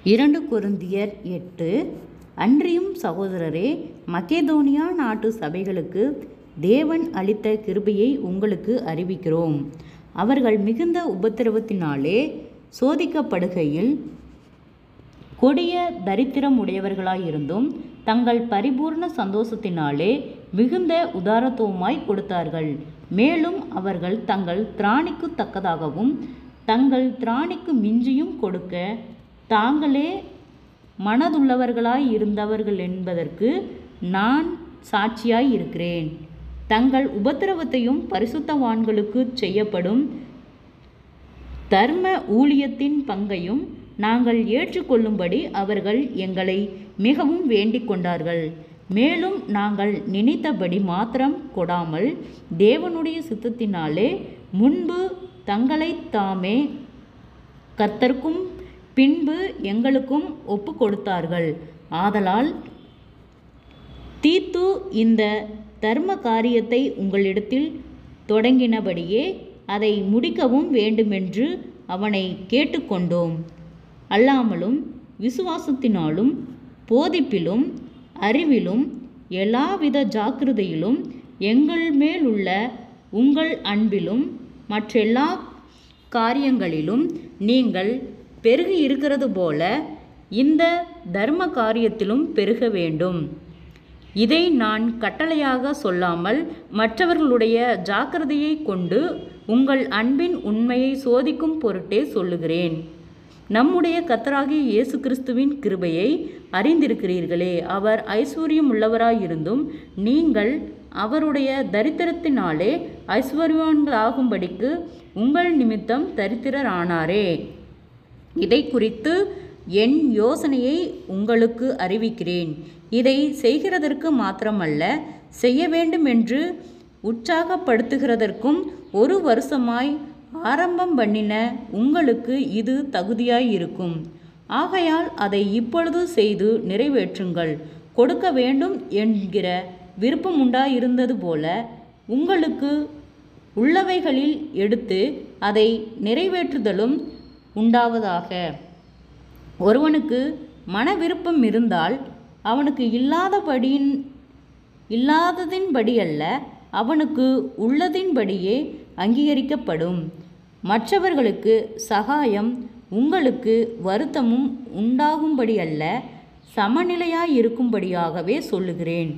2 கொரிந்தியர் 8. அன்றியும் சகோதரரே, மக்கெதோனியா நாட்டு சபைகளுக்கு தேவன் அளித்த கிருபையை உங்களுக்கு அறிவிக்கிறோம். அவர்கள் மிகுந்த உபத்திரவத்தினாலே சோதிக்கப்படுகையில் கொடிய தரித்திரம் உடையவர்களாயிருந்தும் தங்கள் பரிபூர்ண சந்தோஷத்தினாலே மிகுந்த உதாரத்துவமாய் கொடுத்தார்கள். மேலும் அவர்கள் தங்கள் திராணிக்கு தக்கதாகவும் தங்கள் திராணிக்கு மிஞ்சியும் கொடுக்க தாங்களே மனதுள்ளவர்களாய் இருந்தவர்கள் என்பதற்கு நான் சாட்சியாய் இருக்கிறேன். தங்கள் உபத்திரவத்தையும் பரிசுத்தவான்களுக்கு செய்யப்படும் தர்ம ஊழியத்தின் பங்கையும் நாங்கள் ஏற்றுக்கொள்ளும்படி அவர்கள் எங்களை மிகவும் வேண்டிக் கொண்டார்கள். மேலும் நாங்கள் நினைத்தபடி மாத்திரம் கொடாமல் தேவனுடைய சித்தத்தினாலே முன்பு தங்களைத் தாமே கர்த்தருக்கும் பின்பு எங்களுக்கும் ஒப்பு கொடுத்தார்கள். ஆதலால் தீத்து இந்த தர்ம காரியத்தை உங்களிடத்தில் தொடங்கினபடியே அதை முடிக்கவும் வேண்டுமென்று அவனை கேட்டுக்கொண்டோம். அல்லாமலும் விசுவாசத்தினாலும் போதிப்பிலும் அறிவிலும் எல்லாவித ஜாக்கிரதையிலும் எங்கள் மேலுள்ள உங்கள் அன்பிலும் மற்றெல்லா காரியங்களிலும் நீங்கள் பெருகி இருக்கிறது போல இந்த தர்ம காரியத்திலும் பெருக வேண்டும். இதை நான் கட்டளையாக சொல்லாமல் மற்றவர்களுடைய ஜாக்கிரதையை கொண்டு உங்கள் அன்பின் உண்மையை சோதிக்கும் பொருட்டே சொல்லுகிறேன். நம்முடைய கர்த்தராகிய இயேசு கிறிஸ்துவின் கிருபையை அறிந்திருக்கிறீர்களே. அவர் ஐஸ்வர்யம் உள்ளவராயிருந்தும் நீங்கள் அவருடைய தரித்திரத்தினாலே ஐஸ்வர்யவான்களாகும்படிக்கு உங்கள் நிமித்தம் தரித்திரரானாரே. இதை குறித்து என் யோசனையை உங்களுக்கு அறிவிக்கிறேன். இதை செய்கிறதற்கு மாத்திரமல்ல, செய்ய வேண்டும் என்று உற்சாகப்படுத்துகிறதற்கும் 1 வருஷமாய் ஆரம்பம் பண்ணின உங்களுக்கு இது தகுதியாயிருக்கும். ஆகையால் அதை இப்பொழுது செய்து நிறைவேற்றுங்கள். கொடுக்க வேண்டும் என்கிற விருப்பம் உண்டாயிருந்தது போல உங்களுக்கு உள்ளவைகளில் எடுத்து அதை நிறைவேற்றுதலும் உண்டாவதாக. ஒருவனுக்கு மன விருப்பம் இருந்தால் அவனுக்கு இல்லாததின்படியல்ல, அவனுக்கு உள்ளதின்படியே அங்கீகரிக்கப்படும். மற்றவர்களுக்கு சகாயம் உங்களுக்கு வருத்தமும் உண்டாகும்படியல்ல, சமநிலையாயிருக்கும்படியாகவே சொல்லுகிறேன்.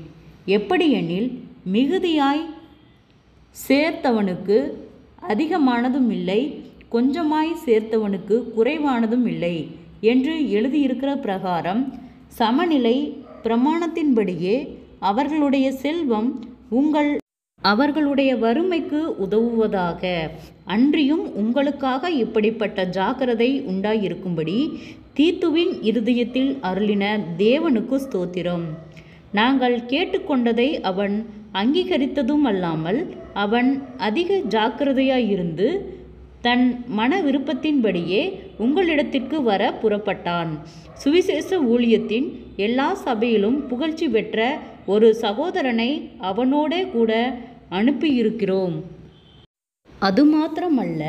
எப்படியெனில் மிகுதியாய் சேர்த்தவனுக்கு அதிகமானதும் இல்லை, கொஞ்சமாய் சேர்த்தவனுக்கு குறைவானதும் இல்லை என்று எழுதியிருக்கிற பிரகாரம் சமநிலை பிரமாணத்தின்படியே அவர்களுடைய செல்வம் அவர்களுடைய வறுமைக்கு உதவுவதாக. அன்றியும் உங்களுக்காக இப்படிப்பட்ட ஜாக்கிரதை உண்டாயிருக்கும்படி தீத்துவின் இருதயத்தில் அருளின தேவனுக்கு ஸ்தோத்திரம். நாங்கள் கேட்டுக்கொண்டதை அவன் அங்கீகரித்ததும் அல்லாமல் அவன் அதிக ஜாக்கிரதையாயிருந்து தன் மன விருப்பத்தின்படியே உங்களிடத்திற்கு வர புறப்பட்டான். சுவிசேஷ ஊழியத்தின் எல்லா சபையிலும் புகழ்ச்சி பெற்ற ஒரு சகோதரனை அவனோடே கூட அனுப்பியிருக்கிறோம். அது மாத்திரமல்ல,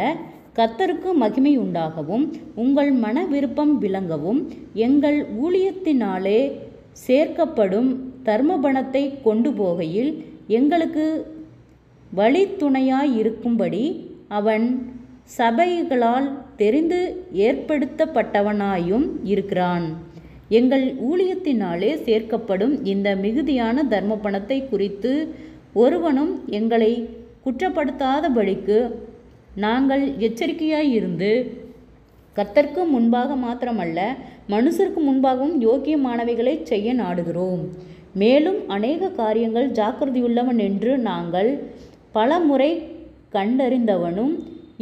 கர்த்தருக்கு மகிமை உண்டாகவும் உங்கள் மன விருப்பம் விளங்கவும் எங்கள் ஊழியத்தினாலே சேர்க்கப்படும் தர்மபணத்தை கொண்டு போகையில் எங்களுக்கு வழித்துணையாயிருக்கும்படி அவன் சபைகளால் தெரிந்து ஏற்படுத்தப்பட்டவனாயும் இருக்கிறான். எங்கள் ஊழியத்தினாலே சேர்க்கப்படும் இந்த மிகுதியான தர்ம பணத்தை குறித்து ஒருவனும் எங்களை குற்றப்படுத்தாதபடிக்கு நாங்கள் எச்சரிக்கையாயிருந்து கர்த்தருக்கு முன்பாக மாத்திரமல்ல, மனுஷருக்கு முன்பாகவும் யோக்கியமானவைகளை செய்ய நாடுகிறோம். மேலும் அநேக காரியங்கள் ஜாக்கிரதையுள்ளவன் என்று நாங்கள் பல முறை கண்டறிந்தவனும்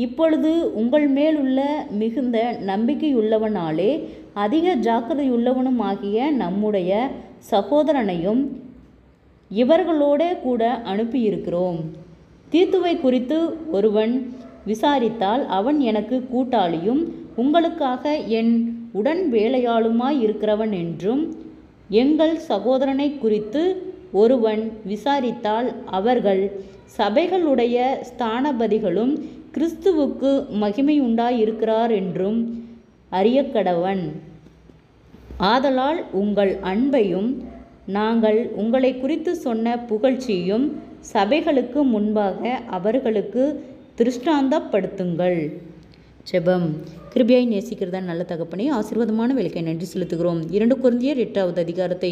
இப்பொழுது உங்கள் மேலுள்ள மிகுந்த நம்பிக்கையுள்ளவனாலே அதிக ஜாக்கிரதையுள்ளவனுமாகிய நம்முடைய சகோதரனையும் இவர்களோடே கூட அனுப்பியிருக்கிறோம். தீத்துவை குறித்து ஒருவன் விசாரித்தால் அவன் எனக்கு கூட்டாளியும் உங்களுக்காக என் உடன் வேலையாளுமாய் இருக்கிறவன் என்றும், எங்கள் சகோதரனை குறித்து ஒருவன் விசாரித்தால் அவர்கள் சபைகளுடைய ஸ்தானபதிகளும் கிறிஸ்துவுக்கு மகிமையுண்டாயிருக்கிறார் என்றும் அறியக்கடவன். ஆதலால் உங்கள் அன்பையும் நாங்கள் உங்களை குறித்து சொன்ன புகழ்ச்சியும் சபைகளுக்கு முன்பாக அவர்களுக்கு திருஷ்டாந்தப்படுத்துங்கள். ஜெபம். கிருபையாய் நேசிக்கிறதா நல்ல தகப்பனே, ஆசீர்வாதமான வேலைக்காய் நன்றி செலுத்துகிறோம். 2 கொரிந்தியர் 8வது அதிகாரத்தை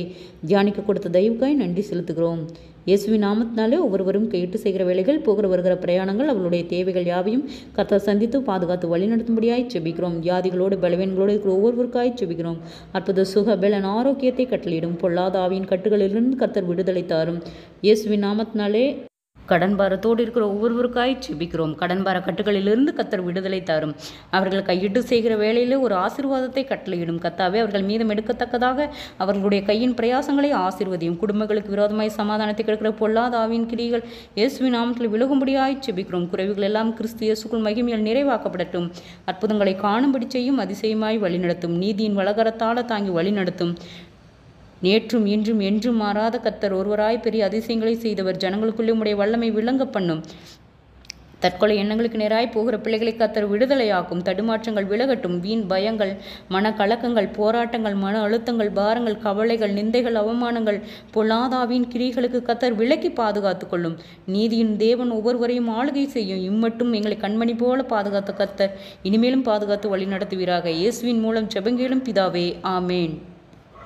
தியானிக்க கொடுத்த தயவுக்காய் நன்றி செலுத்துகிறோம். இயேசுவின் நாமத்தினாலே ஒவ்வொருவரும் கேட்டு செய்கிற வேலைகள், போகிற வருகிற பிரயாணங்கள், அவர்களுடைய தேவைகள் யாவையும் கர்த்தர் சந்தித்து பாதுகாத்து வழிநடத்தும்படியாய் செபிக்கிறோம். வியாதிகளோடு பலவீனங்களோடு இருக்கிற ஒவ்வொருவருக்காய் செபிக்கிறோம். அற்புத சுக பலன் ஆரோக்கியத்தை கட்டளையிடும். பொல்லாத ஆவியின் கட்டுகளிலிருந்து கர்த்தர் விடுதலை தாரும். இயேசுவின் நாமத்தினாலே கடன் பாரத்தோடு இருக்கிற ஒவ்வொருவருக்காய் செபிக்கிறோம். கடன் பார கட்டுகளிலிருந்து கர்த்தர் விடுதலை தாரும். அவர்கள் கையிட்டு செய்கிற வேலையிலே ஒரு ஆசீர்வாதத்தை கட்டளையிடும். கர்த்தாவே, அவர்கள் மீதம் எடுக்கத்தக்கதாக அவர்களுடைய கையின் பிரயாசங்களை ஆசீர்வதியும். குடும்பங்களுக்கு விரோதமாய் சமாதானத்தை கிடைக்கிற பொல்லாத ஆவியின் கிரிகள் இயேசுவின் நாமத்தில் விலகும்படியாய் செபிக்கிறோம். குறைவுகள் எல்லாம் கிறிஸ்து இயேசுக்குள் மகிமையால் நிறைவாக்கப்படட்டும். அற்புதங்களை காணும்படி செய்யும். அதிசயமாய் வழிநடத்தும். நீதியின் வலகரத்தால தாங்கி வழிநடத்தும். நேற்றும் இன்றும் என்றும் மாறாத கர்த்தர் ஒருவராய் பெரிய அதிசயங்களை செய்தவர். ஜனங்களுக்குள்ளே உம்முடைய வல்லமை விளங்க பண்ணும். தற்கொலை எண்ணங்களுக்கு நேராய் போகிற பிள்ளைகளை கர்த்தர் விடுதலையாக்கும். தடுமாற்றங்கள் விலகட்டும். வீண் பயங்கள், மனக்கலக்கங்கள், போராட்டங்கள், மன அழுத்தங்கள், பாரங்கள், கவலைகள், நிந்தைகள், அவமானங்கள், பொல்லாதாவின் கிரிகளுக்கு கர்த்தர் விலக்கி பாதுகாத்து கொள்ளும். நீதியின் தேவன் ஒவ்வொருவரையும் ஆளுகை செய்யும். இம்மட்டும் எங்களை கண்மணி போல பாதுகாத்த கர்த்தர் இனிமேலும் பாதுகாத்து வழி நடத்துவீராக. இயேசுவின் மூலம் ஜெபங்கேளும் பிதாவே, ஆமேன்.